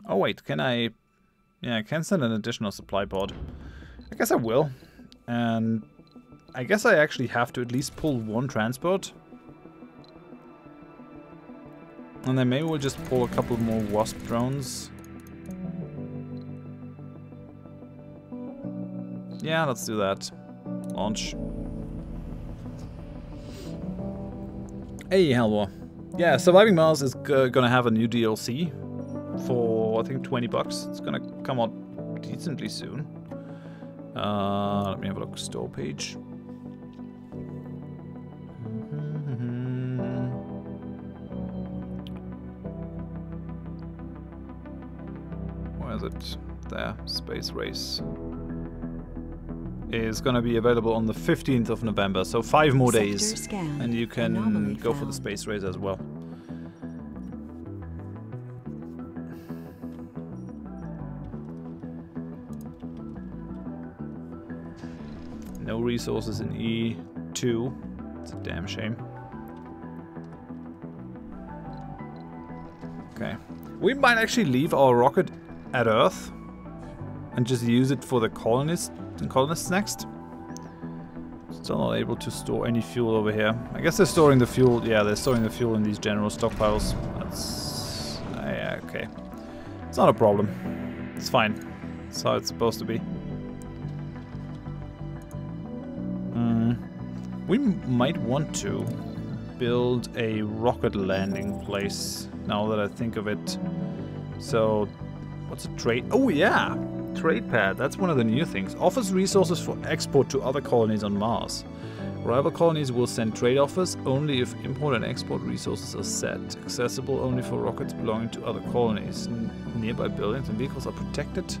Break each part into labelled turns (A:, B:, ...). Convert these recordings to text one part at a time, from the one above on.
A: Oh wait, can I... Yeah, I can send an additional supply pod. I guess I will. And I guess I actually have to at least pull one transport. And then maybe we'll just pull a couple more Wasp drones. Yeah, let's do that. Launch. Hey, Halvor. Yeah, Surviving Mars is gonna have a new DLC for, I think, 20 bucks. It's gonna come out decently soon. Let me have a look. Store page. Where is it? There. Space Race. Is going to be available on the 15th of November, so 5 more days, and you can go for the space race as well. No resources in E2. It's a damn shame. Okay. We might actually leave our rocket at Earth and just use it for the colonists next. Still not able to store any fuel over here. I guess they're storing the fuel. Yeah, they're storing the fuel in these general stockpiles. That's... yeah, okay. It's not a problem. It's fine. That's how it's supposed to be. We might want to build a rocket landing place, now that I think of it. So, what's a trade? Oh yeah! Trade pad, that's one of the new things. Offers resources for export to other colonies on Mars. Rival colonies will send trade offers only if import and export resources are set. Accessible only for rockets belonging to other colonies. Nearby buildings and vehicles are protected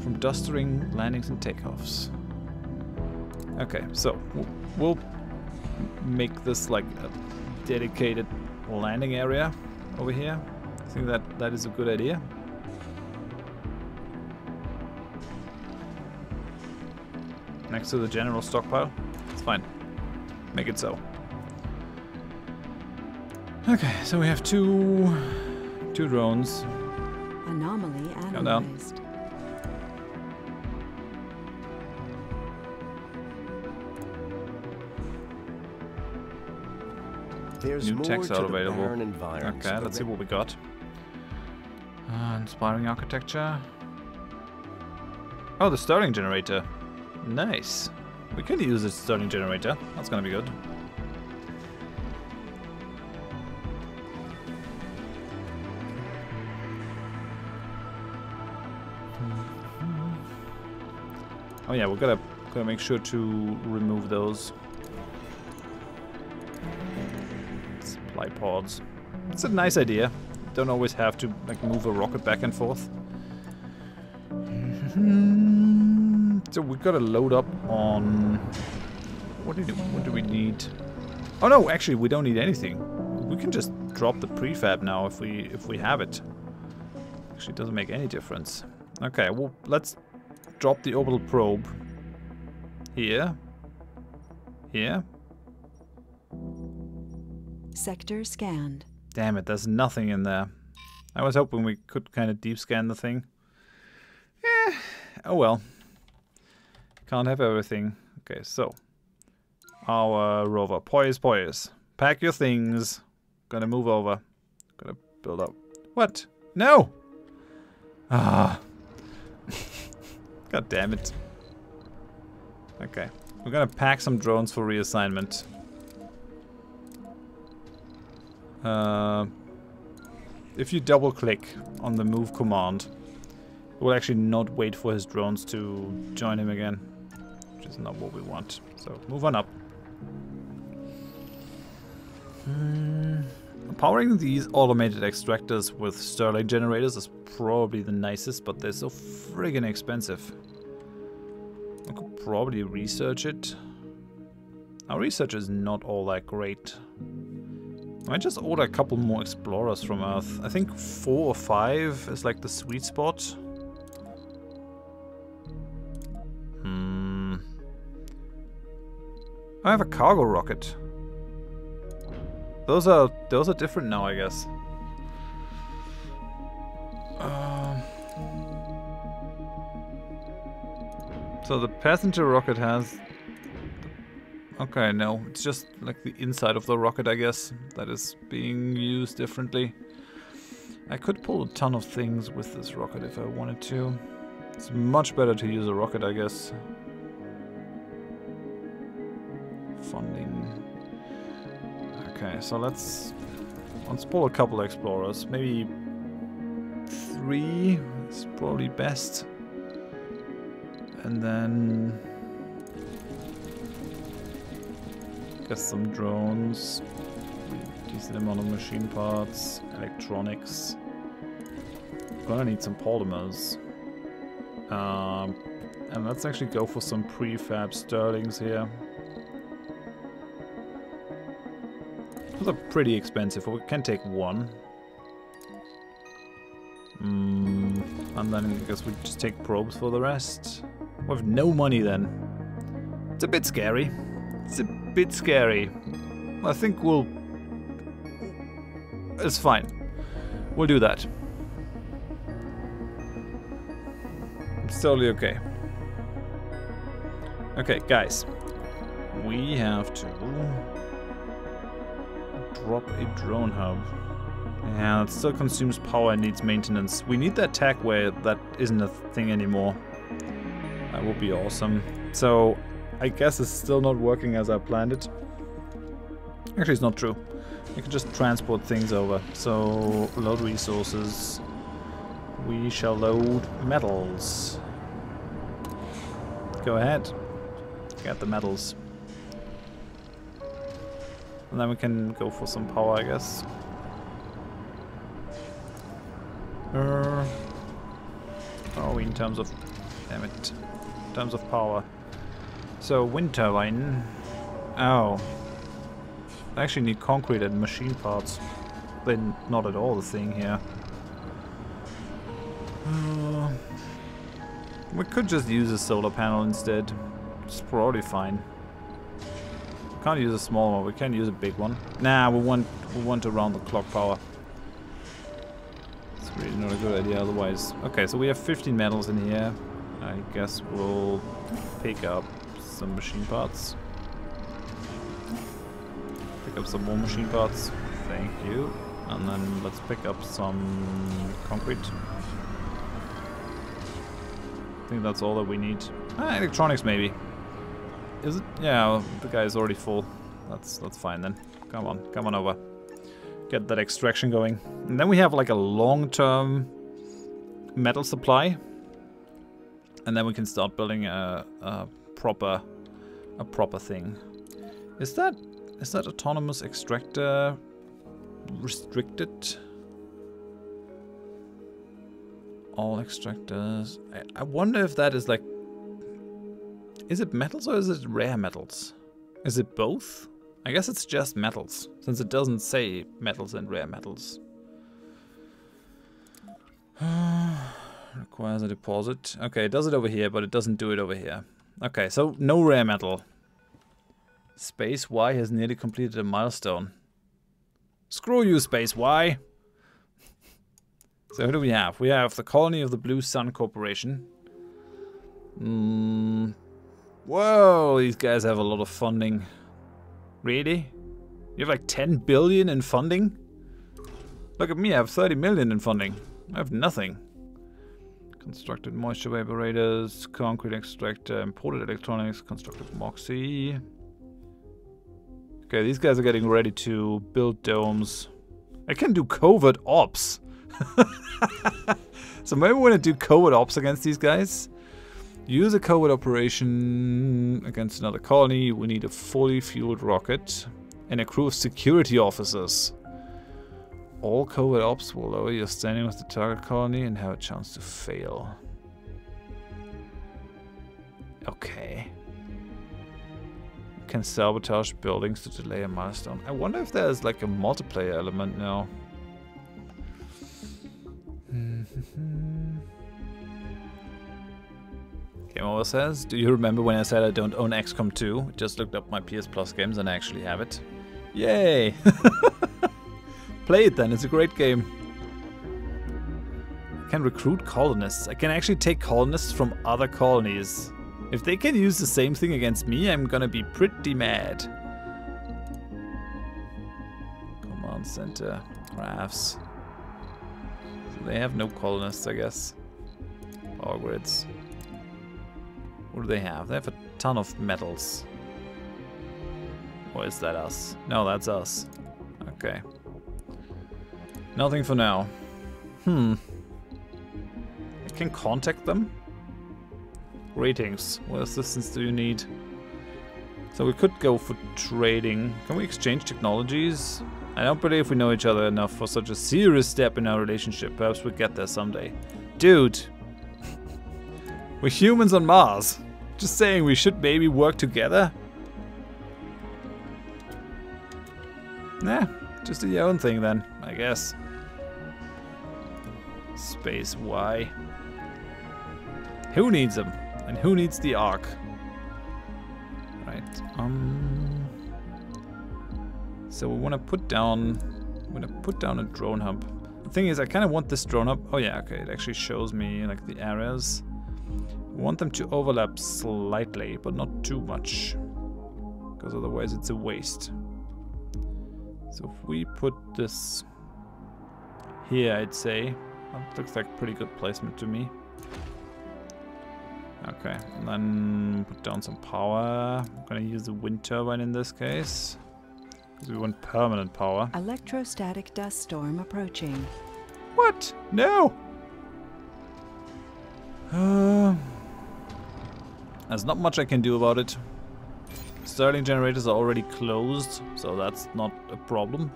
A: from dustering, landings and takeoffs. Okay, so we'll make this like a dedicated landing area over here. I think that is a good idea. Next to the general stockpile. It's fine. Make it so. Okay, so we have two drones.
B: Anomaly analyzed.
A: Come down.
C: There's
A: New text out available. Okay, let's see what we got. Inspiring architecture. Oh, the Stirling generator. Nice. We can use this Stirling generator. That's gonna be good. Oh yeah, we're gotta make sure to remove those supply pods. It's a nice idea. Don't always have to like move a rocket back and forth. So we gotta load up on what do we need? Oh no, actually we don't need anything. We can just drop the prefab now if we have it. Actually, it doesn't make any difference. Okay, well let's drop the orbital probe here. Here.
B: Sector scanned.
A: Damn it, there's nothing in there. I was hoping we could kind of deep scan the thing. Eh, oh well. Can't have everything. Okay, so. Our rover. Poise. Pack your things. Gonna move over. Gonna build up. What? No! Ah. God damn it. Okay. We're gonna pack some drones for reassignment. If you double click on the move command, it will actually not wait for his drones to join him again, which is not what we want. So move on up. Powering these automated extractors with Stirling generators is probably the nicest, but they're so friggin' expensive. I could probably research it. Our research is not all that great. I might just order a couple more explorers from Earth. I think 4 or 5 is like the sweet spot. I have a cargo rocket. Those are different now, I guess. So the passenger rocket has... Okay, no, it's just like the inside of the rocket, I guess, that is being used differently. I could pull a ton of things with this rocket if I wanted to. It's much better to use a rocket, I guess. Funding. Okay, so let's pull a couple explorers. Maybe 3 is probably best. And then get some drones. Decent amount of machine parts, electronics. Gonna need some polymers. And let's actually go for some prefab sterlings here. Those are pretty expensive. We can take 1. And then I guess we just take probes for the rest. We have no money then. It's a bit scary. It's a bit scary. I think we'll... It's fine. We'll do that. It's totally okay. Okay, guys. We have to drop a drone hub. Yeah, it still consumes power and needs maintenance. We need that tag where that isn't a thing anymore. That would be awesome. So, I guess it's still not working as I planned it. Actually, it's not true. I can just transport things over. So, load resources. We shall load metals. Go ahead. Get the metals. And then we can go for some power, I guess. Are we in terms of... Damn it. In terms of power. So, wind turbine. Oh. I actually need concrete and machine parts. They're not at all the thing here. We could just use a solar panel instead. It's probably fine. Can't use a small one, we can use a big one. Nah, we want around the clock power. It's really not a good idea otherwise. Okay, so we have 15 metals in here. I guess we'll pick up some machine parts. Pick up some more machine parts. Thank you. And then let's pick up some concrete. I think that's all that we need. Electronics maybe. Is it? Yeah, the guy is already full. That's fine then. Come on over. Get that extraction going. And then we have like a long-term metal supply. And then we can start building a proper thing. Is that autonomous extractor restricted? All extractors. I wonder if that is like... Is it metals or is it rare metals? Is it both? I guess it's just metals, since it doesn't say metals and rare metals. Requires a deposit. Okay, it does it over here, but it doesn't do it over here. Okay, so no rare metal. Space Y has nearly completed a milestone. Screw you, Space Y! So who do we have? We have the Colony of the Blue Sun Corporation. Whoa, these guys have a lot of funding. Really? You have like 10 billion in funding? Look at me, I have 30 million in funding. I have nothing. Constructed moisture evaporators, concrete extractor, imported electronics, constructed Moxie. Okay, these guys are getting ready to build domes. I can do covert ops. So maybe we want to do covert ops against these guys. Use a covert operation against another colony. We need a fully fueled rocket and a crew of security officers. All covert ops will lower your standing with the target colony and have a chance to fail. Okay. Can sabotage buildings to delay a milestone. I wonder if there's like a multiplayer element now. Game Over says, do you remember when I said I don't own XCOM 2? Just looked up my PS Plus games and I actually have it. Yay! Play it then, it's a great game. I can recruit colonists. I can actually take colonists from other colonies. If they can use the same thing against me, I'm gonna be pretty mad. Command center. Crafts. So they have no colonists, I guess. Power grids. What do they have? They have a ton of metals. Or is that us? No, that's us. Okay. Nothing for now. I can contact them? Greetings. What assistance do you need? So we could go for trading. Can we exchange technologies? I don't believe we know each other enough for such a serious step in our relationship. Perhaps we'll get there someday. Dude! We're humans on Mars. Just saying we should maybe work together. Nah, just do your own thing then, I guess. Space Y. Who needs them? And who needs the Ark? Right. So we want to put down. I'm gonna put down a drone hub. The thing is, I kind of want this drone hub. Oh yeah, okay. It actually shows me like the areas. I want them to overlap slightly, but not too much, because otherwise it's a waste. So if we put this here, I'd say that looks like pretty good placement to me. Okay, and then put down some power. I'm gonna use the wind turbine in this case, because we want permanent power.
B: Electrostatic dust storm approaching.
A: What? No! There's not much I can do about it. Stirling generators are already closed, so that's not a problem.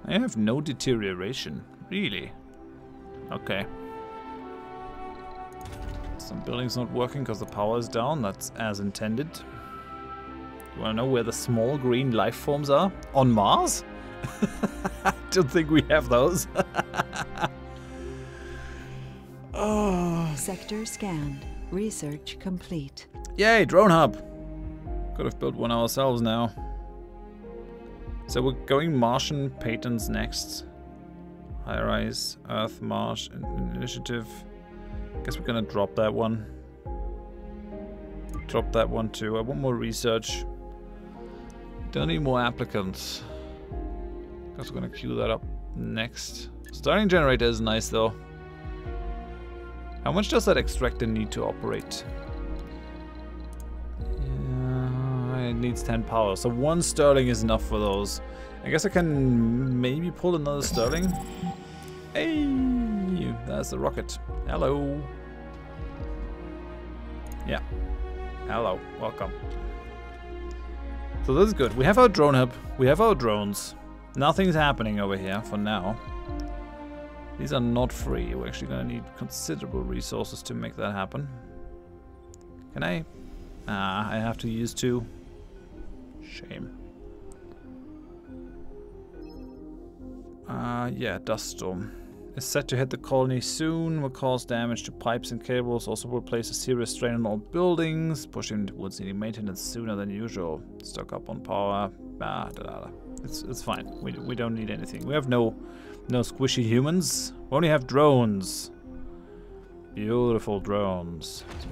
A: I have no deterioration. Really? Okay. Some buildings not working because the power is down. That's as intended. You wanna know where the small green life forms are? On Mars? I don't think we have those. Oh.
B: Sector scanned. Research complete.
A: Yay, drone hub. Could have built one ourselves now. So we're going Martian patents next. High rise, Earth, Mars, initiative. Guess we're gonna drop that one. Drop that one too. I want more research. Don't need more applicants. Guess we're gonna queue that up next. Starting generator is nice though. How much does that extractor need to operate? It needs 10 power, so one Sterling is enough for those. I guess I can maybe pull another Sterling. Hey, there's the rocket. Hello. Yeah. Hello. Welcome. So this is good. We have our drone hub. We have our drones. Nothing's happening over here for now. These are not free. We're actually going to need considerable resources to make that happen. Can I? Ah, I have to use 2. Shame. Yeah, dust storm. Is set to hit the colony soon. Will cause damage to pipes and cables. Also will place a serious strain on all buildings. Pushing towards needing maintenance sooner than usual. Stock up on power. It's fine. We don't need anything. We have no squishy humans. We only have drones. Beautiful drones. So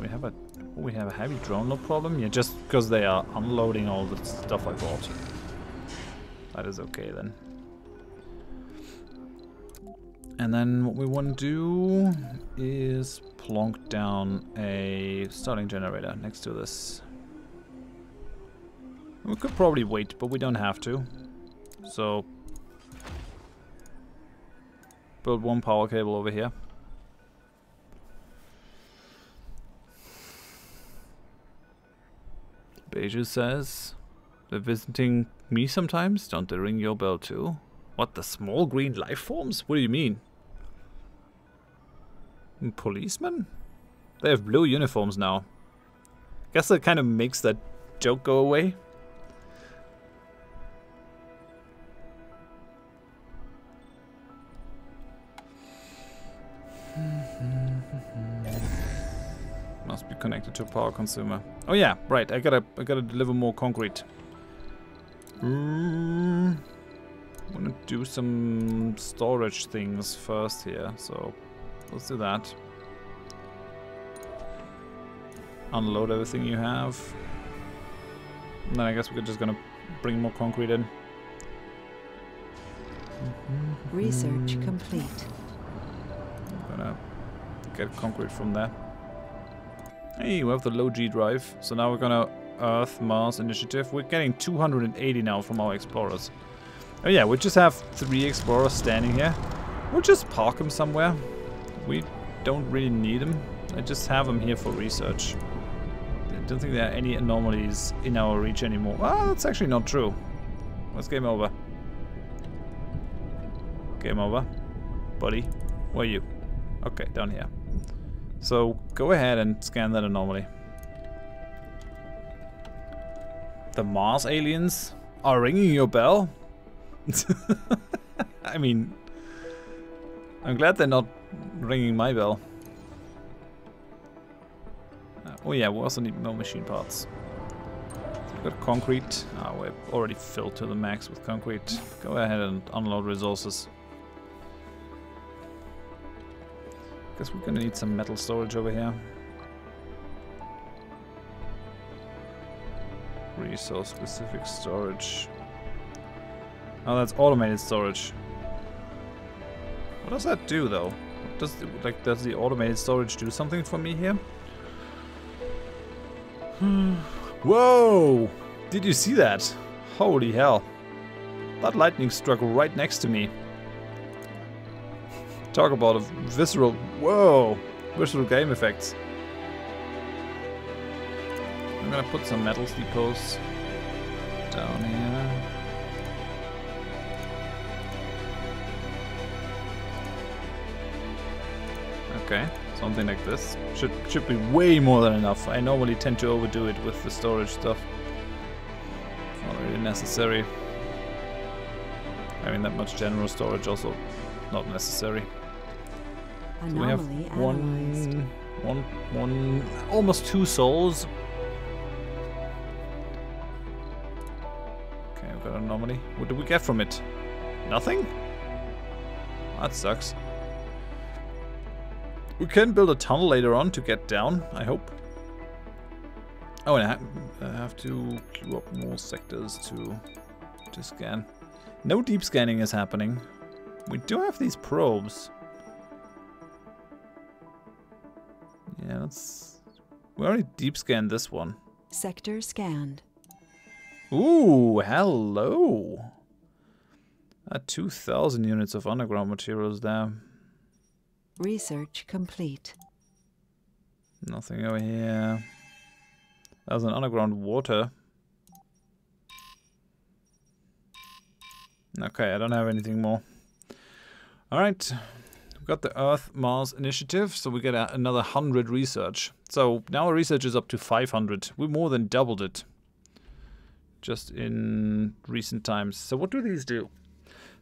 A: we have a heavy drone, no problem. Yeah, just because they are unloading all the stuff I bought. That is okay then. And then what we want to do is plonk down a starting generator next to this. We could probably wait, but we don't have to. So build one power cable over here. Beju says, they're visiting me sometimes. Don't they ring your bell too? What, the small green life forms? What do you mean? Policemen? They have blue uniforms now. Guess that kind of makes that joke go away. Must be connected to a power consumer. Oh yeah, right. I gotta deliver more concrete. Wanna do some storage things first here, so let's do that. unload everything you have. And then I guess we're just gonna bring more concrete in.
B: Research complete.
A: I'm gonna get concrete from there. Hey, we have the low G drive. So now we're gonna Earth, Mars initiative. We're getting 280 now from our explorers. Oh yeah, we just have 3 explorers standing here. We'll just park them somewhere. We don't really need them. I just have them here for research. I don't think there are any anomalies in our reach anymore. Ah, that's actually not true. What's game over? Game over. Buddy, where are you? Okay, down here. So, go ahead and scan that anomaly. The Mars aliens are ringing your bell? I mean, I'm glad they're not ringing my bell. Oh yeah, we also need more machine parts. So we've got concrete. Oh, we're already filled to the max with concrete. Go ahead and unload resources. Guess we're gonna need some metal storage over here. Resource specific storage. Oh, that's automated storage. What does that do though? Does the automated storage do something for me here? Whoa! Did you see that? Holy hell. That lightning struck right next to me. Talk about a visceral... Whoa! Visceral game effects. I'm gonna put some metal depots down here. Okay, something like this. Should be way more than enough. I normally tend to overdo it with the storage stuff. Not really necessary. Having that much general storage also not necessary. So we have almost 2 souls. Okay, we've got an anomaly. What do we get from it? Nothing? That sucks. We can build a tunnel later on to get down, I hope. Oh, and I have to queue up more sectors to scan. No deep scanning is happening. We do have these probes. Yeah, we already deep scanned this one.
B: Sector scanned.
A: Ooh, hello. 2,000 units of underground materials there.
B: Research complete.
A: Nothing over here. There's an underground water. Okay, I don't have anything more. Alright. We've got the Earth Mars initiative, so we get another 100 research. So now our research is up to 500. We more than doubled it. Just in recent times. So what do these do?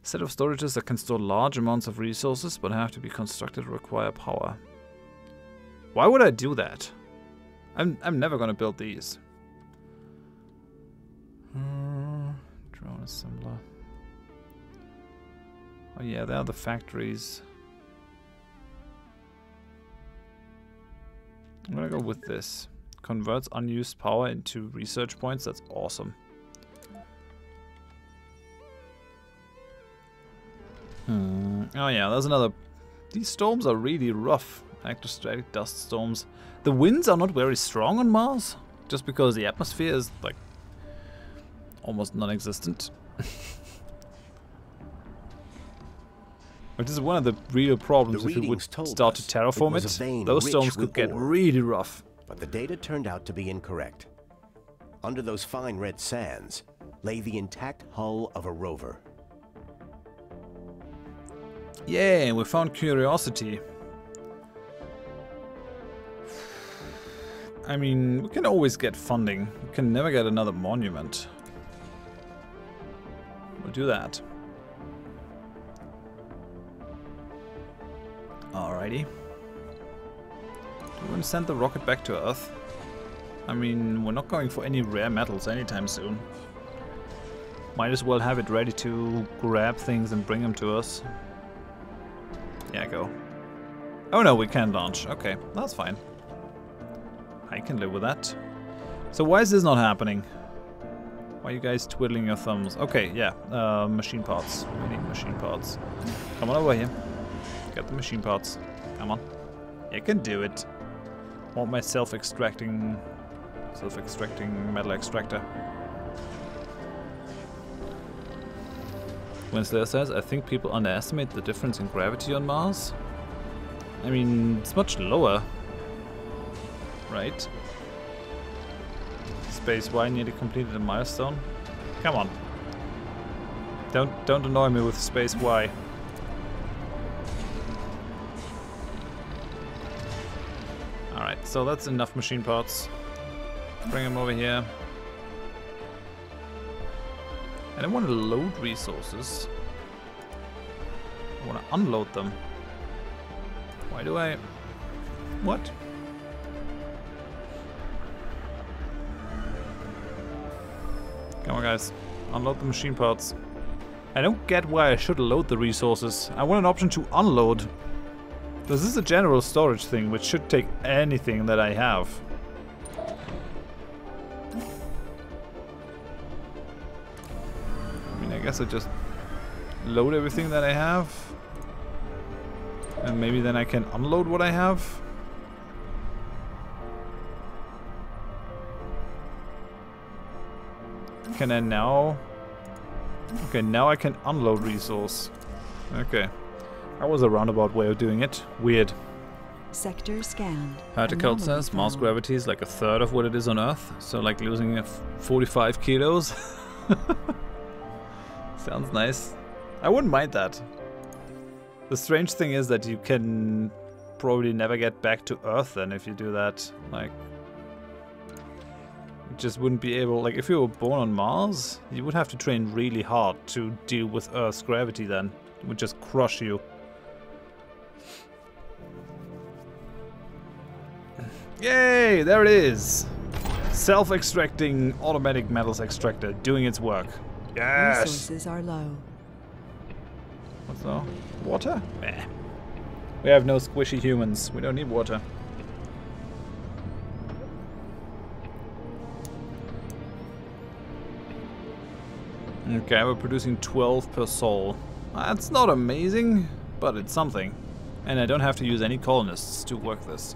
A: Set of storages that can store large amounts of resources but have to be constructed to require power. Why would I do that? I'm never gonna build these. Drone assembler. Oh yeah, they are the factories. I'm gonna go with this. Converts unused power into research points. That's awesome. Oh yeah, there's another... These storms are really rough. Electrostatic dust storms. The winds are not very strong on Mars, just because the atmosphere is, like, almost non-existent. Which is one of the real problems if we would start to terraform it. Those storms could get really rough.
C: But the data turned out to be incorrect. Under those fine red sands lay the intact hull of a rover.
A: Yeah, we found Curiosity. I mean, we can always get funding. We can never get another monument. We'll do that. Alrighty. Do we want to send the rocket back to Earth? I mean, we're not going for any rare metals anytime soon. Might as well have it ready to grab things and bring them to us. Yeah, go. Oh no, we can't launch. Okay, that's fine. I can live with that. So why is this not happening? Why are you guys twiddling your thumbs? Okay, yeah. Machine parts. We need machine parts. Come on over here. Get the machine parts. Come on. You can do it. Want my self-extracting metal extractor. Winsler says, I think people underestimate the difference in gravity on Mars. I mean, it's much lower. Right? Space Y nearly completed a milestone. Come on. Don't annoy me with Space Y. Alright, so that's enough machine parts. Bring them over here. I don't want to load resources. I want to unload them. Why do I... What? Come on, guys. Unload the machine parts. I don't get why I should load the resources. I want an option to unload. This is a general storage thing, which should take anything that I have. I mean, I guess I just load everything that I have. And maybe then I can unload what I have. Can I now... Okay, now I can unload resource. Okay. That was a roundabout way of doing it. Weird.
B: Sector scanned.
A: Herticult says Mars gravity is like a third of what it is on Earth. So like losing 45 kilos. Sounds nice. I wouldn't mind that. The strange thing is that you can probably never get back to Earth then if you do that. Like... just wouldn't be able, like if you were born on Mars, you would have to train really hard to deal with Earth's gravity then. It would just crush you. Yay, there it is. Self-extracting automatic metals extractor doing its work. Yes!
B: Resources are low.
A: What's that? Water? Meh. We have no squishy humans. We don't need water. Okay, we're producing 12 per soul. That's not amazing, but it's something. And I don't have to use any colonists to work this.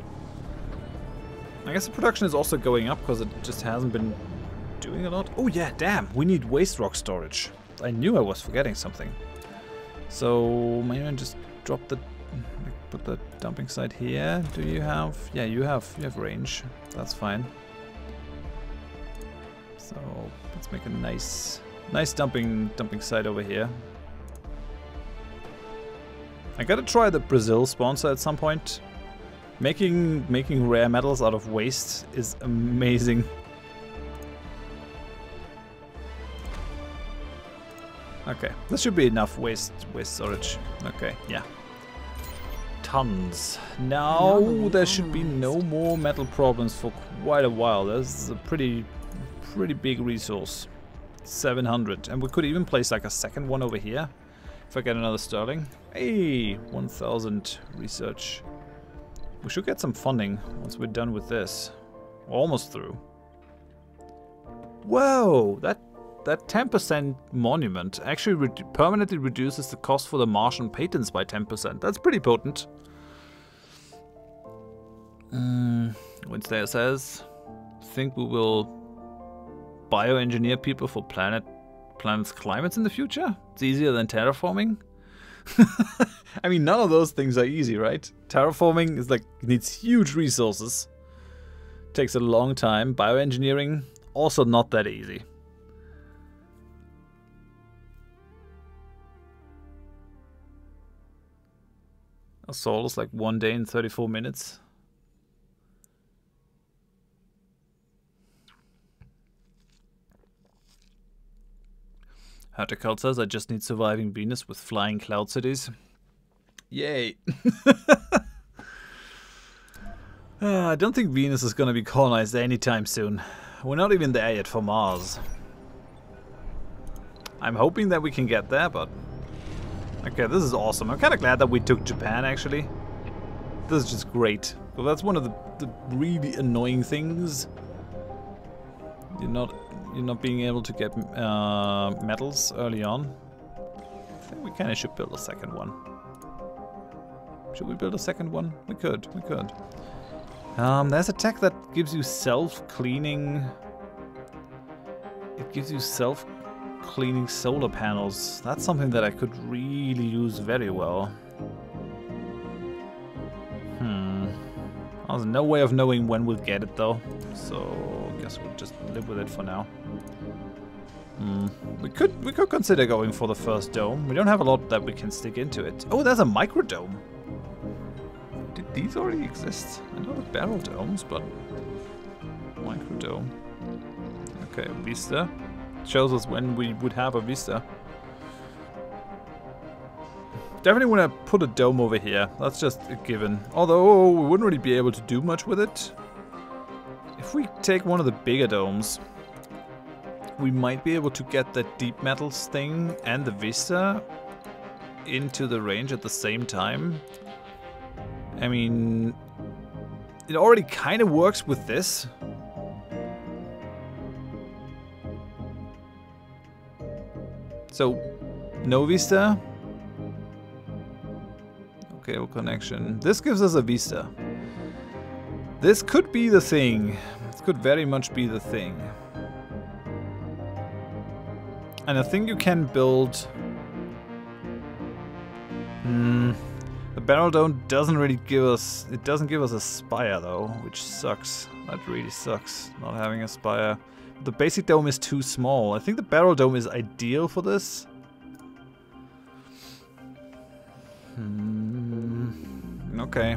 A: I guess the production is also going up because it just hasn't been doing a lot. Oh yeah, damn, we need waste rock storage. I knew I was forgetting something. So maybe I just drop the... put the dumping site here. Do you have... yeah, you have range. That's fine. So let's make a nice dumping site over here. I gotta try the Brazil sponsor at some point. Making rare metals out of waste is amazing. Okay, this should be enough waste storage. Okay, yeah. Tons. Now there should be no more metal problems for quite a while. This is a pretty big resource. 700, and we could even place like a second one over here if I get another sterling. Hey, 1000 research. We should get some funding once we're done with this. We're almost through. Whoa, that 10% monument actually permanently reduces the cost for the Martian patents by 10%. That's pretty potent. Wednesday says, think we will bioengineer people for planet's climates in the future? It's easier than terraforming? I mean, none of those things are easy, right? Terraforming is like, needs huge resources. Takes a long time. Bioengineering, also not that easy. A soul is like 1 day and 34 minutes. Herticult says, I just need surviving Venus with flying cloud cities. Yay. I don't think Venus is going to be colonized anytime soon. We're not even there yet for Mars. I'm hoping that we can get there, but... okay, this is awesome. I'm kind of glad that we took Japan, actually. This is just great. Well, that's one of the really annoying things. You're not being able to get metals early on. I think we kind of should build a second one. Should we build a second one? We could. There's a tech that gives you self-cleaning. It gives you self-cleaning solar panels. That's something that I could really use very well. There's no way of knowing when we'll get it though, so I guess we'll just live with it for now. We could consider going for the first dome. We don't have a lot that we can stick into it. Oh, there's a micro dome. Did these already exist? I know the barrel domes, but micro dome. Okay, vista shows us when we would have a vista. Definitely want to put a dome over here. That's just a given. Although we wouldn't really be able to do much with it. If we take one of the bigger domes, we might be able to get that deep metals thing and the vista into the range at the same time. I mean, it already kind of works with this. So, no vista. Cable connection. This gives us a vista. This could be the thing. This could very much be the thing. And I think you can build... The barrel dome doesn't really give us... It doesn't give us a spire though, which sucks. That really sucks, not having a spire. The basic dome is too small. I think the barrel dome is ideal for this. Okay.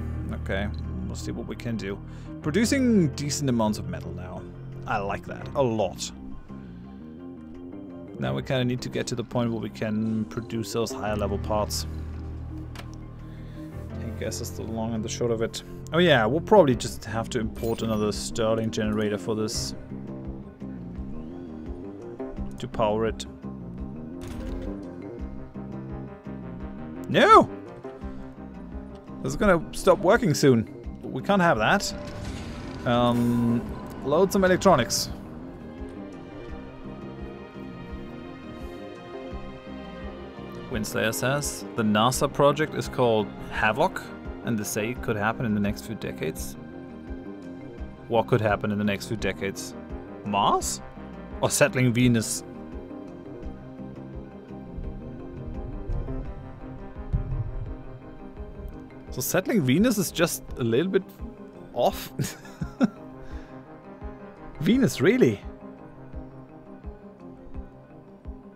A: We'll see what we can do. Producing decent amounts of metal now. I like that a lot. Now we kind of need to get to the point where we can produce those higher level parts. I guess that's the long and the short of it. Oh yeah, we'll probably just have to import another Stirling generator for this. To power it. No! This is gonna stop working soon. We can't have that. Load some electronics. Windslayer says the NASA project is called Havoc, and they say it could happen in the next few decades. What could happen in the next few decades? Mars? Or settling Venus? So settling Venus is just a little bit off. Venus, really?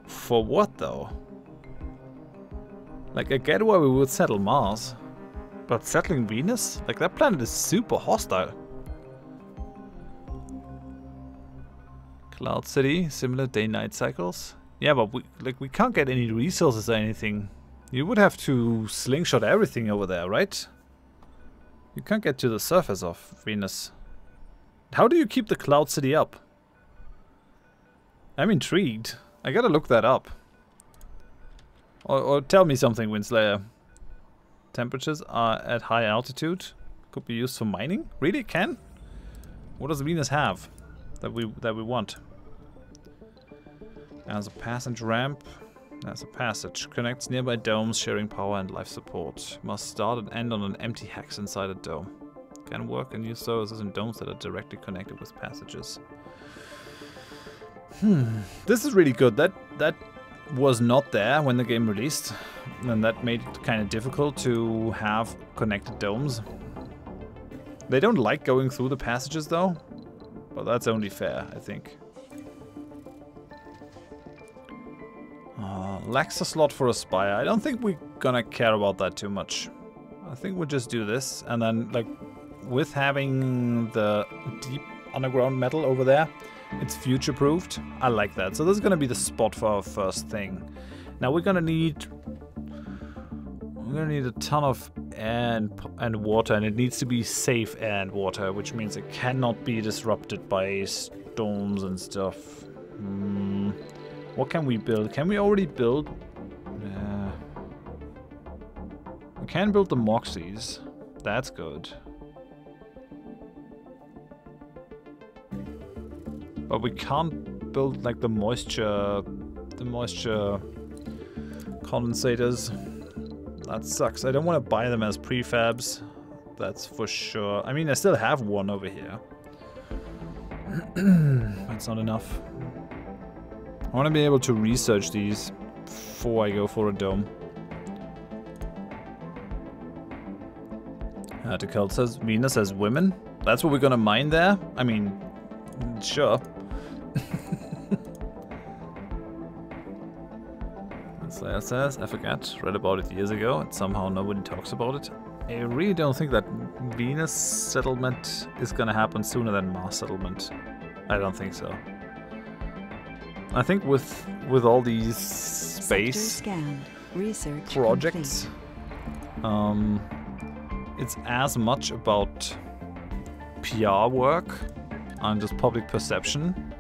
A: For what though? Like, I get why we would settle Mars, but settling Venus? Like, that planet is super hostile. Cloud City, similar day-night cycles. Yeah, but we can't get any resources or anything. You would have to slingshot everything over there, right? You can't get to the surface of Venus. How do you keep the Cloud City up? I'm intrigued. I gotta look that up. Or tell me something, Windslayer. Temperatures are at high altitude. Could be used for mining? Really? It can? What does Venus have that we want? As a passage ramp. There's a passage. Connects nearby domes, sharing power and life support. Must start and end on an empty hex inside a dome. Can work and use services in domes that are directly connected with passages. This is really good. That was not there when the game released. And that made it kind of difficult to have connected domes. They don't like going through the passages though. But that's only fair, I think. Lacks a slot for a spire. I don't think we're gonna care about that too much. I think we'll just do this, and then, like, with having the deep underground metal over there, it's future-proofed. I like that. So this is gonna be the spot for our first thing. Now we're gonna need a ton of air and water, and it needs to be safe air and water, which means it cannot be disrupted by storms and stuff. What can we build? Can we already build? We can build the Moxies. That's good. But we can't build like the moisture condensators. That sucks. I don't want to buy them as prefabs. That's for sure. I mean, I still have one over here. That's not enough. I want to be able to research these before I go for a dome. The cult says Venus has women. That's what we're gonna mine there? I mean, sure. Slayer says, I forgot, read about it years ago, and somehow nobody talks about it. I really don't think that Venus settlement is gonna happen sooner than Mars settlement. I don't think so. I think with all these space projects, it's as much about PR work and just public perception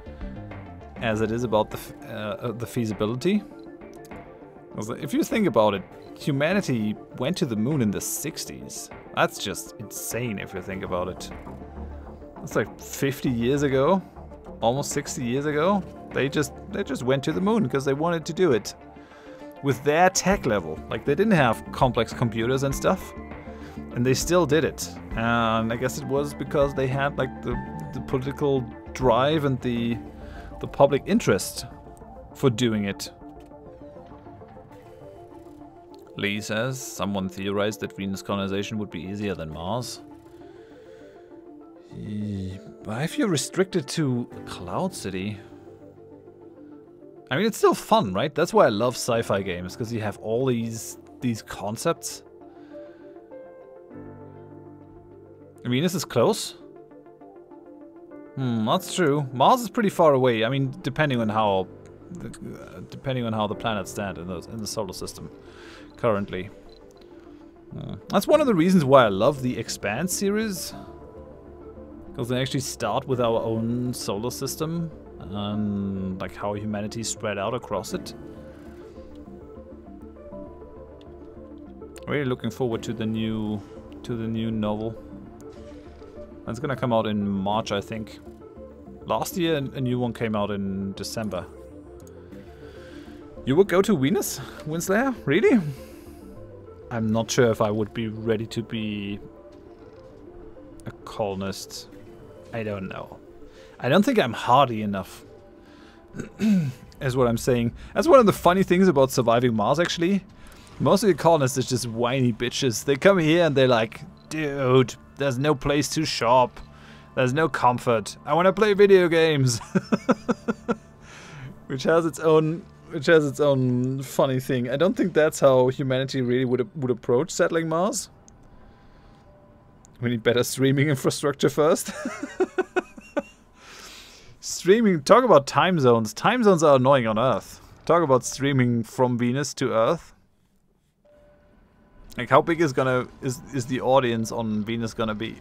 A: as it is about the feasibility. If you think about it, humanity went to the moon in the 60s. That's just insane if you think about it. It's like 50 years ago, almost 60 years ago. They just went to the moon because they wanted to do it with their tech level. Like, they didn't have complex computers and stuff, and they still did it. And I guess it was because they had like the political drive and the public interest for doing it. Lee says, someone theorized that Venus colonization would be easier than Mars. But if you're restricted to Cloud City... I mean, it's still fun, right? That's why I love sci-fi games, because you have all these concepts. Venus is close. That's true. Mars is pretty far away. I mean, depending on how the planets stand in the solar system currently. That's one of the reasons why I love the Expanse series, because they actually start with our own solar system and like how humanity spread out across it. Really looking forward to the new novel. It's gonna come out in March, I think. Last year, a new one came out in December. You would go to Venus, Winslayer? Really? I'm not sure if I would be ready to be a colonist. I don't know. I don't think I'm hardy enough. Is what I'm saying. That's one of the funny things about surviving Mars, actually. Most of the colonists are just whiny bitches. They come here and they're like, dude, there's no place to shop. There's no comfort. I want to play video games. Which has its own funny thing. I don't think that's how humanity really would approach settling Mars. We need better streaming infrastructure first. Streaming, talk about time zones. Time zones are annoying on Earth. Talk about streaming from Venus to Earth. Like, how big is the audience on Venus gonna be?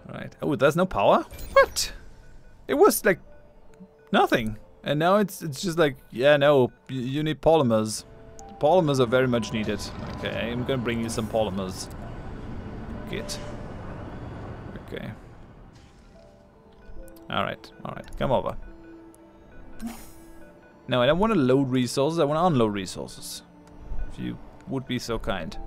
A: Right. Oh, there's no power? What? It was like nothing. And now it's just like, yeah, no, you need polymers. Polymers are very much needed. Okay, I'm gonna bring you some polymers. Good. Okay. Alright, come over. No, I don't want to load resources, I want to unload resources. If you would be so kind.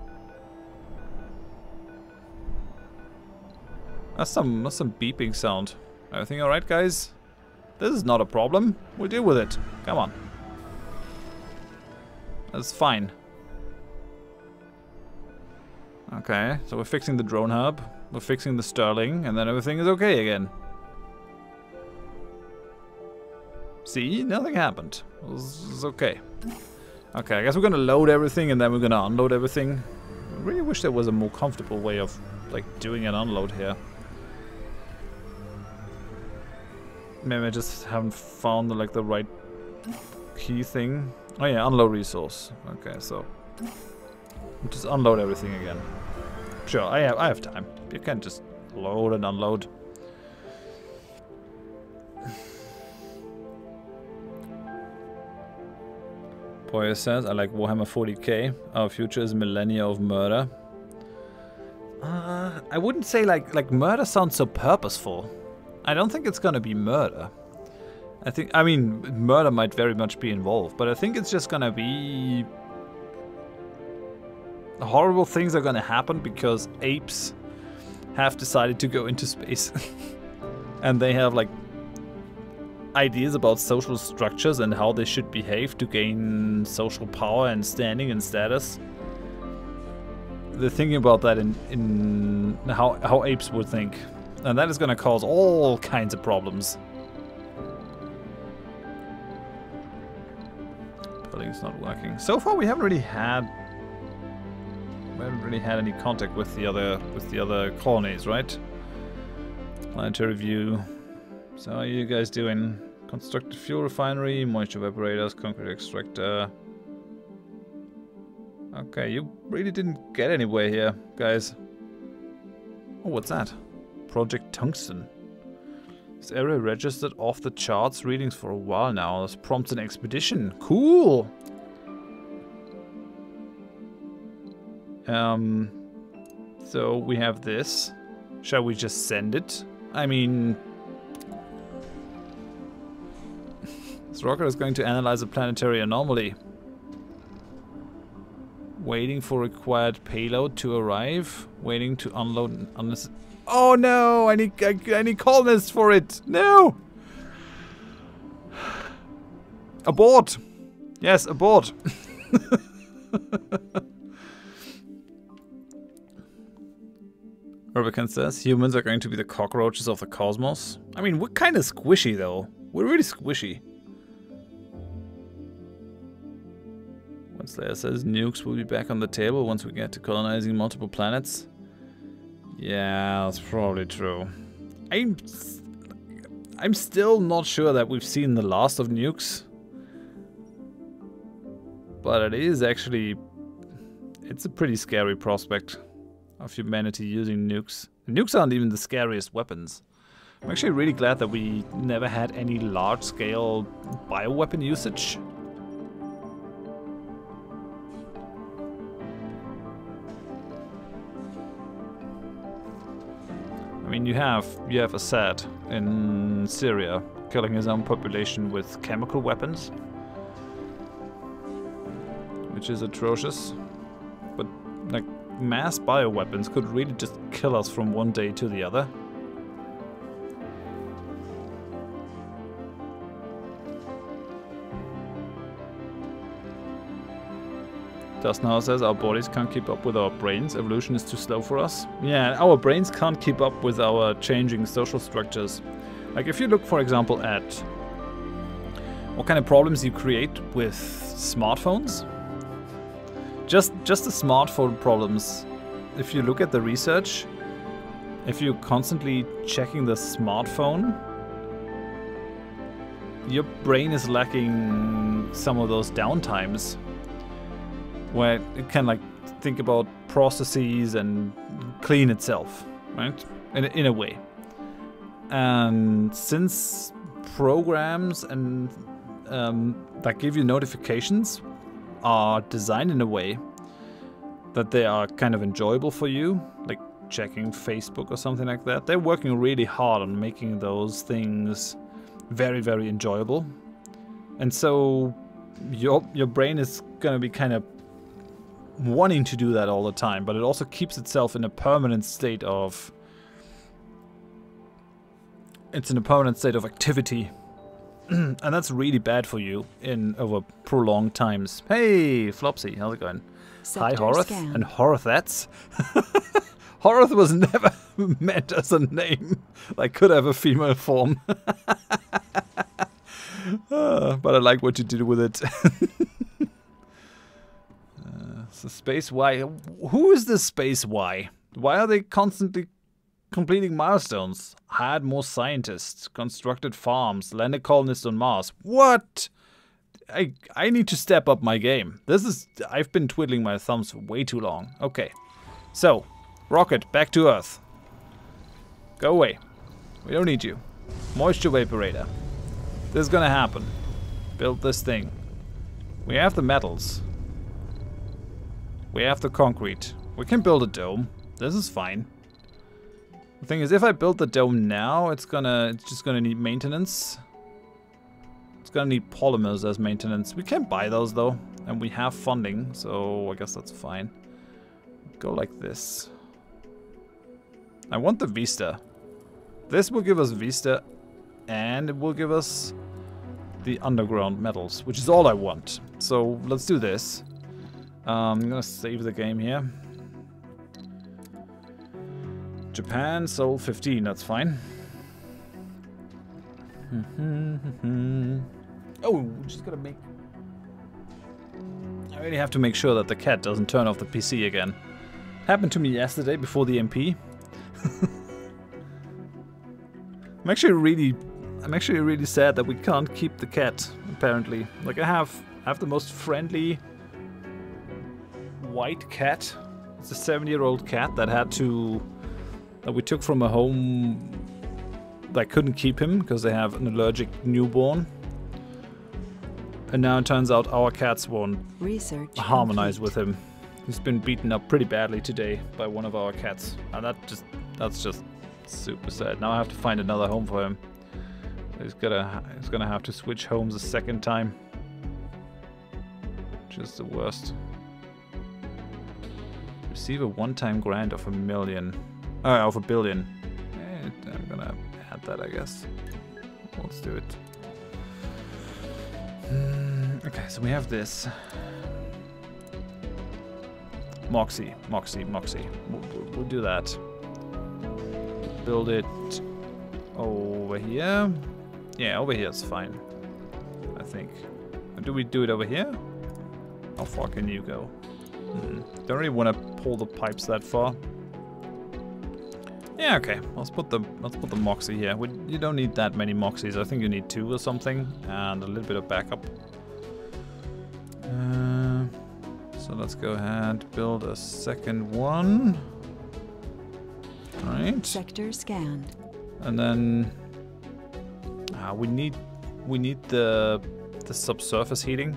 A: That's some beeping sound. Everything alright, guys? This is not a problem. We'll deal with it. Come on. That's fine. Okay, so we're fixing the drone hub. We're fixing the Sterling, and then everything is okay again. See? Nothing happened. It was okay. Okay, I guess we're gonna load everything and then we're gonna unload everything. I really wish there was a more comfortable way of, like, doing an unload here. Maybe I just haven't found, like, the right key thing. Oh yeah, unload resource. Okay, so just unload everything again. Sure, I have time. You can't just load and unload. Boyer says, I like Warhammer 40k. Our future is millennia of murder. I wouldn't say like murder sounds so purposeful. I don't think it's gonna be murder. I mean, murder might very much be involved, but I think it's just gonna be... horrible things are gonna happen because apes have decided to go into space. And they have, like, ideas about social structures and how they should behave to gain social power and standing and status. They're thinking about that in how apes would think. And that is gonna cause all kinds of problems. Building's not working. So far we haven't really had any contact with the other colonies, right? Planetary view. So how are you guys doing? Constructed fuel refinery, moisture evaporators, concrete extractor. Okay, you really didn't get anywhere here, guys. Oh, what's that? Project Tungsten. This area registered off the charts readings for a while now. This prompts an expedition. Cool! So we have this. Shall we just send it? I mean... this rocket is going to analyze a planetary anomaly. Waiting for required payload to arrive. Waiting to unload unless... oh no! I need colonists for it! No! Abort! Yes, abort! Rubicon says, humans are going to be the cockroaches of the cosmos. I mean, we're kind of squishy though. We're really squishy. Slayer says, nukes will be back on the table once we get to colonizing multiple planets. Yeah, that's probably true. I'm still not sure that we've seen the last of nukes. But it is actually... it's a pretty scary prospect of humanity using nukes. Nukes aren't even the scariest weapons. I'm actually really glad that we never had any large-scale bioweapon usage. I mean, you have Assad in Syria killing his own population with chemical weapons, which is atrocious. But like mass bioweapons could really just kill us from one day to the other. Dustnow says our bodies can't keep up with our brains. Evolution is too slow for us. Yeah, our brains can't keep up with our changing social structures. Like if you look, for example, at what kind of problems you create with smartphones. Just the smartphone problems. If you look at the research, if you're constantly checking the smartphone, your brain is lacking some of those downtimes, where it can like think about processes and clean itself, right? In a way. And since programs and that give you notifications are designed in a way that they are kind of enjoyable for you, like checking Facebook or something like that, they're working really hard on making those things very, very enjoyable. And so your brain is gonna be kind of wanting to do that all the time, but it also keeps itself in a permanent state of... it's in a permanent state of activity. And that's really bad for you in over prolonged times. Hey, Flopsy, how's it going? Hi, Horath and Horathats. Horath was never meant as a name. Like, could have a female form. But I like what you did with it. So Space Y. Who is this Space Y? Why are they constantly completing milestones? Hired more scientists, constructed farms, landed colonists on Mars. What? I need to step up my game. I've been twiddling my thumbs for way too long. Okay. So, rocket, back to Earth. Go away. We don't need you. Moisture evaporator. This is gonna happen. Build this thing. We have the metals. We have the concrete. We can build a dome. This is fine. The thing is, if I build the dome now, it's just gonna need maintenance. It's gonna need polymers as maintenance. We can buy those though, and we have funding, so I guess that's fine. Go like this. I want the Vista. This will give us Vista, and it will give us the underground metals, which is all I want. So let's do this. I'm gonna save the game here. Japan sold 15, that's fine. Oh, just gotta make... I really have to make sure that the cat doesn't turn off the PC again. Happened to me yesterday before the MP. I'm actually really sad that we can't keep the cat, apparently. Like, I have the most friendly white cat. It's a 7-year-old cat that we took from a home that couldn't keep him because they have an allergic newborn. And now it turns out our cats won't harmonize with him. He's been beaten up pretty badly today by one of our cats. And that's just super sad. Now I have to find another home for him. He's gonna have to switch homes a second time. Just the worst. Receive a one-time grant of $1 million. Of $1 billion. I'm gonna add that, I guess. Let's do it. Okay, so we have this. Moxie. We'll do that. Build it over here. Yeah, over here is fine, I think. Do we do it over here? How far can you go? Don't really want to pull the pipes that far. Yeah, okay. Let's put the Moxie here. You don't need that many Moxies. I think you need 2 or something, and a little bit of backup. So let's go ahead, build a second one. All right.
B: Sector scanned.
A: And then we need the subsurface heating.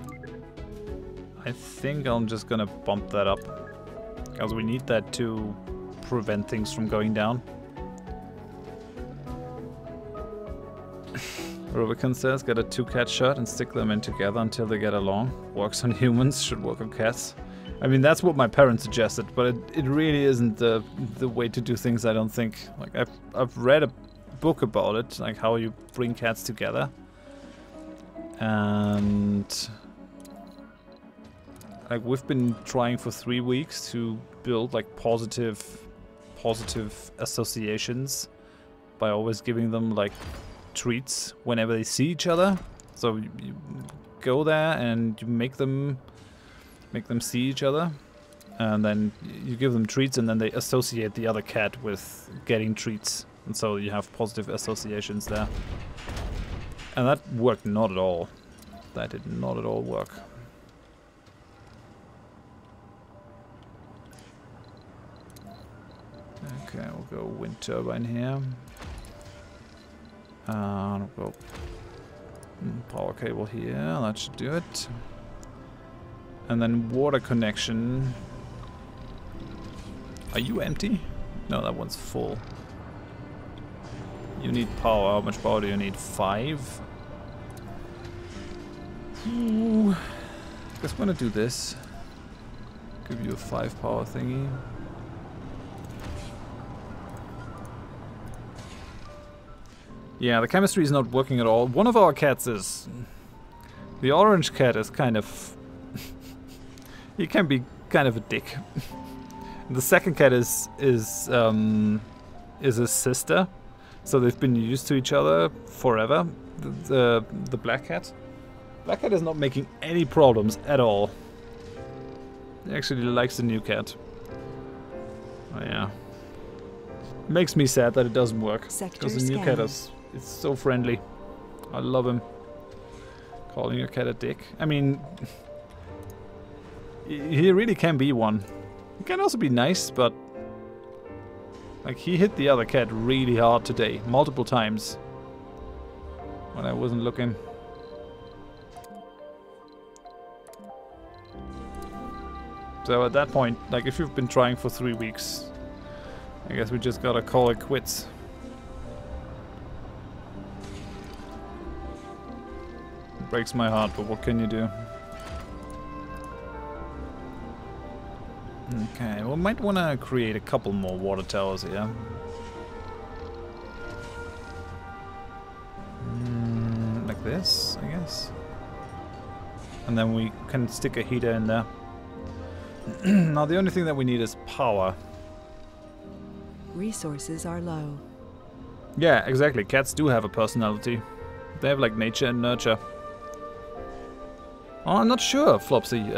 A: I think I'm just gonna bump that up because we need that to prevent things from going down. Rubicon says, get a 2-cat shot and stick them in together until they get along. Works on humans, should work on cats. I mean, that's what my parents suggested, but it really isn't the way to do things, I don't think. Like, I've read a book about it, like how you bring cats together. And like, we've been trying for 3 weeks to build like positive associations by always giving them like treats whenever they see each other. So you go there and you make them see each other, and then you give them treats, and then they associate the other cat with getting treats, and so you have positive associations there. And that worked not at all. That did not at all work. Okay, we'll go wind turbine here. We'll go power cable here, that should do it. And then water connection. Are you empty? No, that one's full. You need power. How much power do you need? 5? Ooh. I guess I'm gonna do this. Give you a 5 power thingy. Yeah, the chemistry is not working at all. One of our cats is... The orange cat is kind of... he can be kind of a dick. The second cat is his sister. So they've been used to each other forever. The black cat. Black cat is not making any problems at all. He actually likes the new cat. Oh yeah. Makes me sad that it doesn't work. Because the new cat is so friendly. I love him. Calling your cat a dick. I mean, he really can be one. He can also be nice, but like, he hit the other cat really hard today, multiple times, when I wasn't looking. So at that point, like if you've been trying for 3 weeks, I guess we just gotta call it quits. It breaks my heart, but what can you do? Okay, we might want to create a couple more water towers here. Like this, I guess. And then we can stick a heater in there. Now the only thing that we need is power.
B: Resources are low.
A: Yeah, exactly. Cats do have a personality. They have like nature and nurture. Oh, I'm not sure, Flopsy.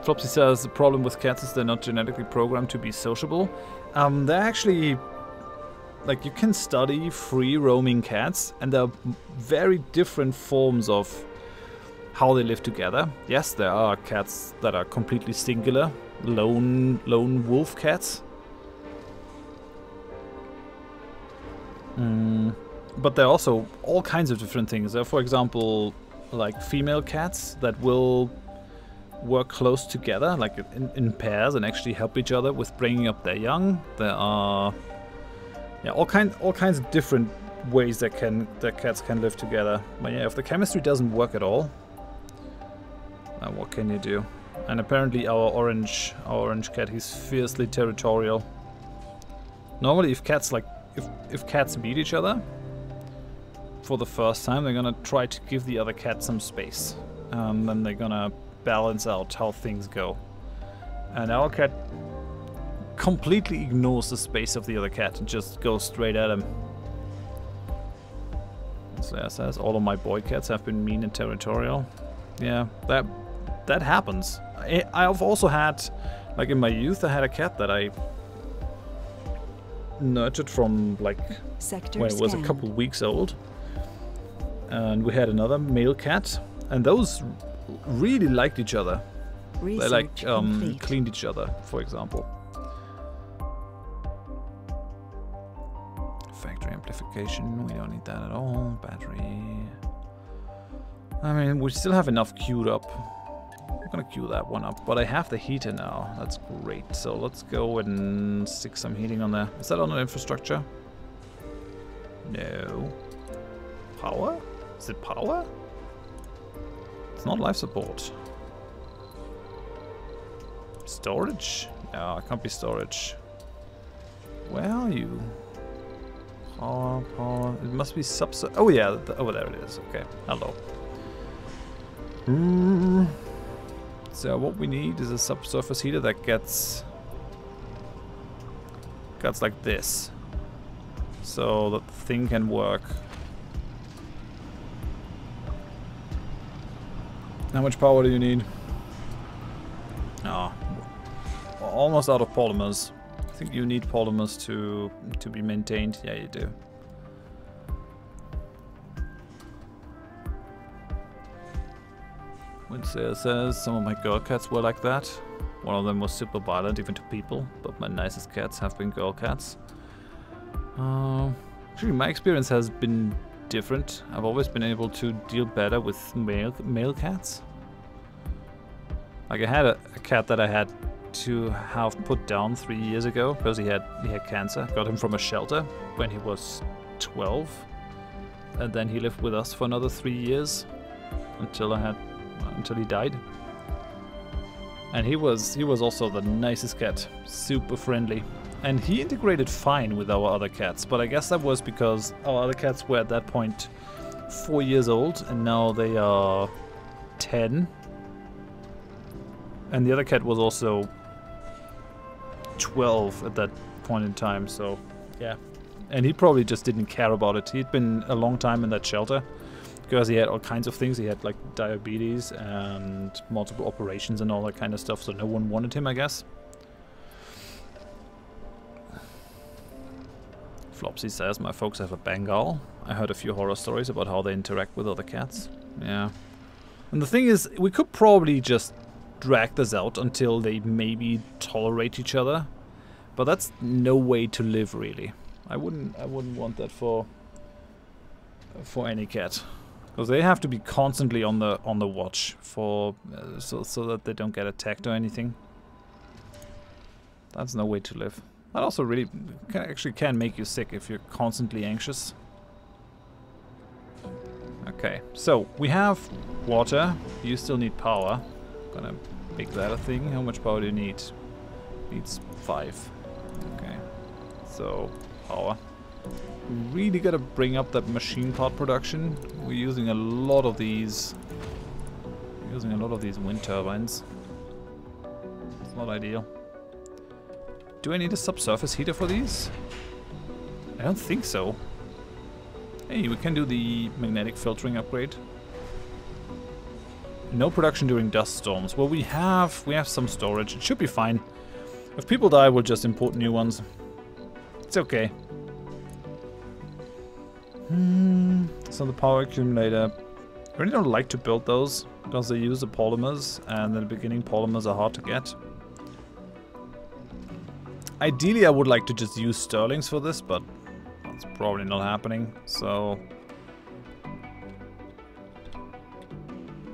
A: Flopsy says the problem with cats is they're not genetically programmed to be sociable. They're actually... Like, you can study free-roaming cats, and there are very different forms of how they live together. Yes, there are cats that are completely singular, lone wolf cats. But there are also all kinds of different things. There are, for example, like female cats that will work close together, like in pairs, and actually help each other with bringing up their young. There are... Yeah, all kinds of different ways that cats can live together. But yeah, if the chemistry doesn't work at all, what can you do? And apparently our orange cat, he's fiercely territorial. Normally, if cats meet each other for the first time, they're gonna try to give the other cat some space. Then they're gonna balance out how things go. And our cat completely ignores the space of the other cat and just goes straight at him. So yeah, says all of my boy cats have been mean and territorial. Yeah, that happens. I've also had, like in my youth, I had a cat that I nurtured from like when it was a couple weeks old, and we had another male cat, and those really liked each other. They like cleaned each other, for example. Factory amplification, we don't need that at all. Battery. I mean, we still have enough queued up. I'm gonna queue that one up, but I have the heater now. That's great. So let's go and stick some heating on there. Is that on an infrastructure? No. Power? Is it power? It's not life support. Storage? No, it can't be storage. Where are you? Power. It must be subsurface. Oh yeah, oh there it is. Okay, hello. So what we need is a subsurface heater that gets like this, so that the thing can work. How much power do you need? Oh, almost out of polymers. I think you need polymers to be maintained. Yeah, you do. Winsor says some of my girl cats were like that. One of them was super violent even to people, but my nicest cats have been girl cats. Actually, my experience has been different. I've always been able to deal better with male cats. Like I had a cat that I had to have put down 3 years ago because he had cancer. Got him from a shelter when he was 12, and then he lived with us for another 3 years until he died. And he was also the nicest cat, super friendly, and he integrated fine with our other cats. But I guess that was because our other cats were at that point 4 years old, and now they are 10. And the other cat was also 12 at that point in time, so yeah. And he probably just didn't care about it. He'd been a long time in that shelter because he had all kinds of things. He had like diabetes and multiple operations and all that kind of stuff, so no one wanted him, I guess. Flopsy says my folks have a Bengal. I heard a few horror stories about how they interact with other cats. Yeah. And the thing is, we could probably just drag this out until they maybe tolerate each other, but that's no way to live, really. I wouldn't want that for any cat, because they have to be constantly on the watch for so that they don't get attacked or anything. That's no way to live. That also really actually can make you sick if you're constantly anxious. Okay, so we have water. You still need power. Gonna make that a thing. How much power do you need? Needs 5. Okay, so power. Really gotta bring up that machine part production. We're using a lot of these. Wind turbines. It's not ideal. Do I need a subsurface heater for these? I don't think so. Hey, we can do the magnetic filtering upgrade. No production during dust storms. Well, we have some storage. It should be fine. If people die, we'll just import new ones. It's okay. So the power accumulator. I really don't like to build those because they use the polymers, and in the beginning polymers are hard to get. Ideally, I would like to just use sterlings for this, but that's probably not happening. So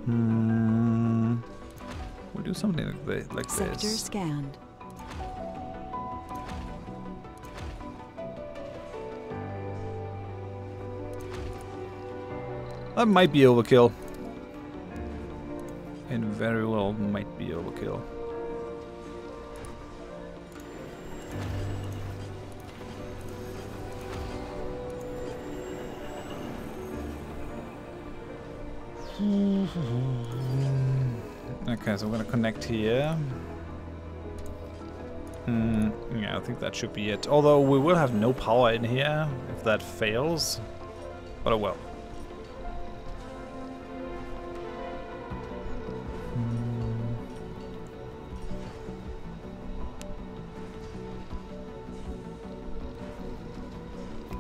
A: we'll do something like this.
B: Sector scanned.
A: That might be overkill. And very well might be overkill. Okay, so we're gonna connect here. Yeah, I think that should be it. Although we will have no power in here if that fails. But oh well.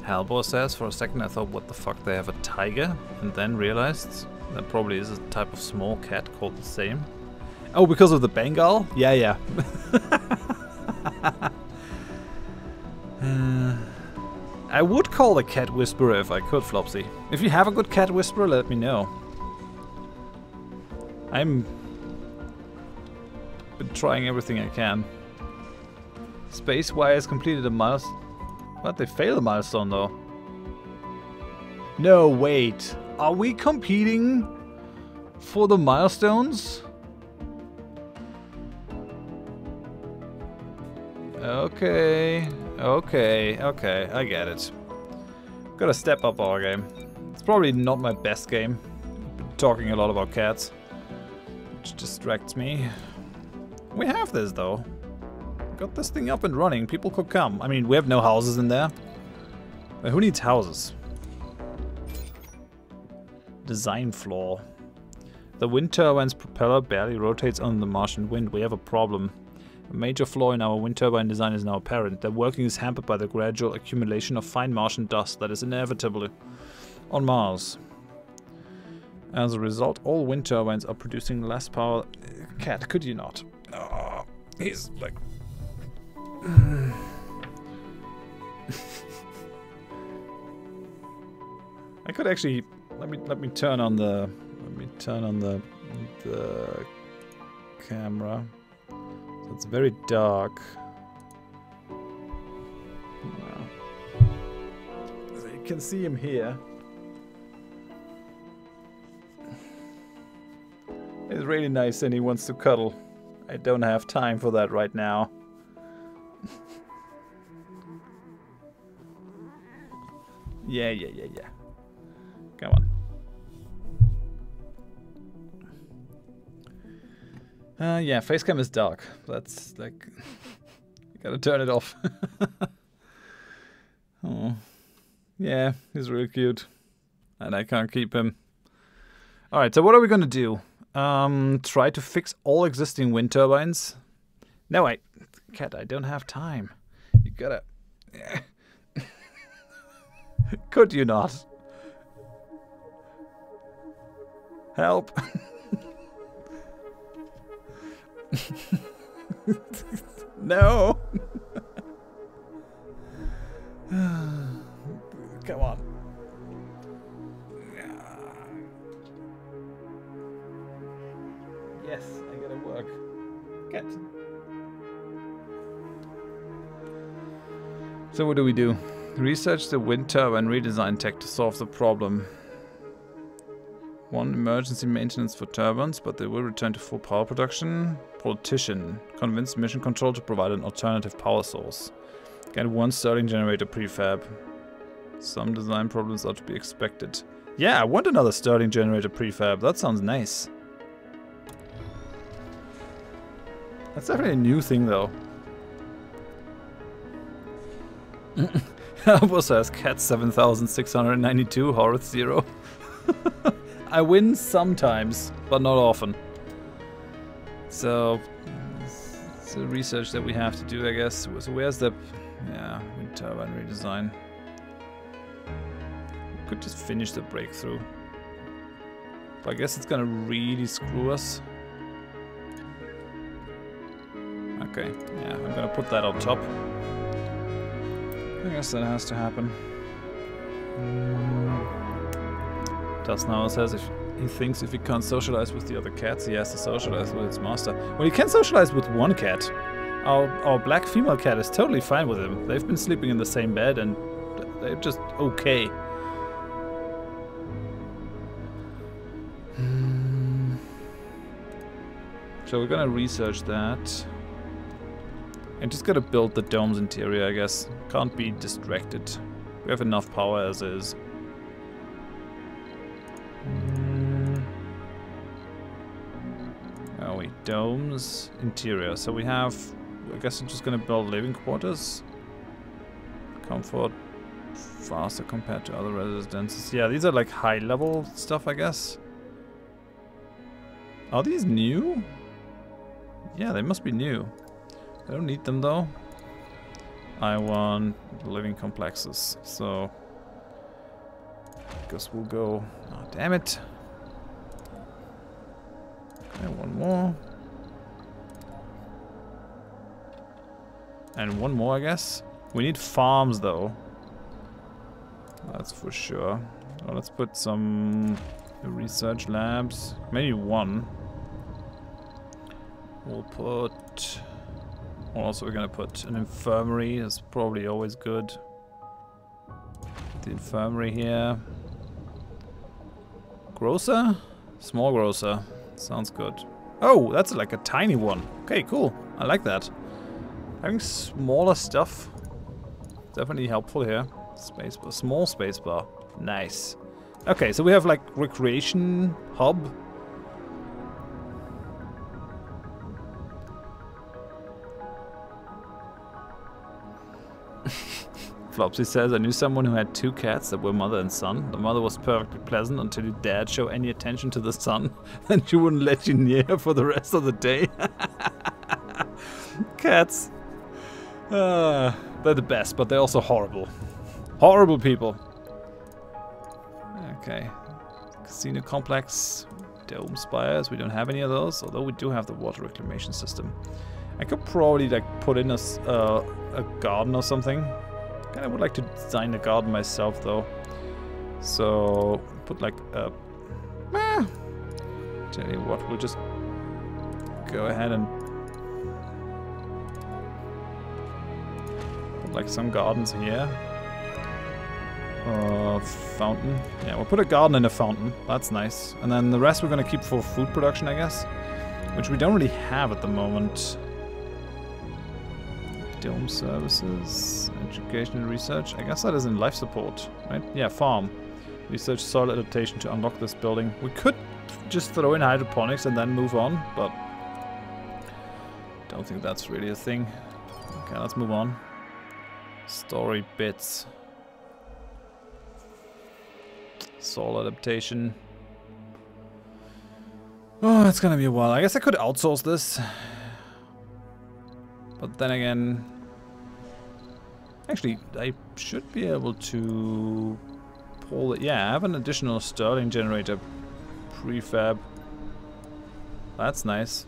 A: Halbor says, for a second I thought, what the fuck, they have a tiger? And then realized that probably is a type of small cat called the same. Oh, because of the Bengal? Yeah, yeah. I would call the cat whisperer if I could, Flopsy. If you have a good cat whisperer, let me know. I'm been trying everything I can. Spacewire has completed a milestone. What? They failed a milestone though. No, wait. Are we competing for the milestones? Okay. Okay, I get it. Gotta step up our game. It's probably not my best game. Been talking a lot about cats, which distracts me. We have this though. Got this thing up and running. People could come. I mean, we have no houses in there. But who needs houses? Design flaw. The wind turbine's propeller barely rotates on the Martian wind. We have a problem. A major flaw in our wind turbine design is now apparent. Their working is hampered by the gradual accumulation of fine Martian dust that is inevitable on Mars. As a result, all wind turbines are producing less power. Cat, could you not? Oh, he's like... I could actually let me turn on the camera. So it's very dark. So you can see him here. He's really nice and he wants to cuddle. I don't have time for that right now. Yeah. Come on. Yeah, facecam is dark. That's like... you gotta turn it off. Oh. Yeah, he's really cute. And I can't keep him. Alright, so what are we gonna do? Try to fix all existing wind turbines? No, Cat, I don't have time. You gotta... Could you not? Help. No. Come on. Yes, I gotta work. Get. So what do we do? Research the wind turbine redesign tech to solve the problem. 1 emergency maintenance for turbines, but they will return to full power production. Politician. Convince mission control to provide an alternative power source. Get 1 Stirling generator prefab. Some design problems are to be expected. Yeah, I want another Stirling generator prefab. That sounds nice. That's definitely a new thing though. Also has cat 7692, Horath 0. I win sometimes, but not often. So, it's the research that we have to do, I guess. So where's the... yeah, wind turbine redesign. We could just finish the breakthrough. But I guess it's gonna really screw us. Okay, yeah, I'm gonna put that on top. I guess that has to happen. Tasnauer says if he thinks if he can't socialize with the other cats, he has to socialize with his master. Well, he can socialize with one cat. Our black female cat is totally fine with him. They've been sleeping in the same bed and they're just okay. So we're gonna research that. And just gotta build the dome's interior, I guess. Can't be distracted. We have enough power as is. Oh wait, domes, interior. So we have, I guess I'm just gonna build living quarters. Comfort, faster compared to other residences. Yeah, these are like high level stuff, I guess. Are these new? Yeah, they must be new. I don't need them though. I want living complexes, so I guess we'll go. Oh, damn it! Okay, 1 more, and 1 more, I guess. We need farms though. That's for sure. Well, let's put some research labs. Maybe 1. We'll put. Also, we're gonna put an infirmary. That's probably always good. The infirmary here. Grocer? Small grocer. Sounds good. Oh, that's like a tiny one. Okay, cool. I like that. Having smaller stuff. Definitely helpful here. Spacebar. Small spacebar. Nice. Okay, so we have like recreation hub. Flopsy says, I knew someone who had 2 cats that were mother and son. The mother was perfectly pleasant until you dared show any attention to the son. Then she wouldn't let you near her for the rest of the day. Cats. They're the best, but they're also horrible. Horrible people. Okay. Casino complex. Dome spires. We don't have any of those, although we do have the water reclamation system. I could probably like put in a garden or something. I would like to design a garden myself though. So put like a tell you what, we'll just go ahead and put like some gardens here. Fountain. Yeah, we'll put a garden and a fountain. That's nice. And then the rest we're gonna keep for food production, I guess. Which we don't really have at the moment. Dome services, education and research. I guess that is in life support, right? Yeah, farm. Research soil adaptation to unlock this building. We could just throw in hydroponics and then move on, but don't think that's really a thing. Okay, let's move on. Story bits. Soil adaptation. Oh, it's gonna be a while. I guess I could outsource this. But then again, actually, I should be able to pull it. Yeah, I have an additional Stirling generator prefab. That's nice.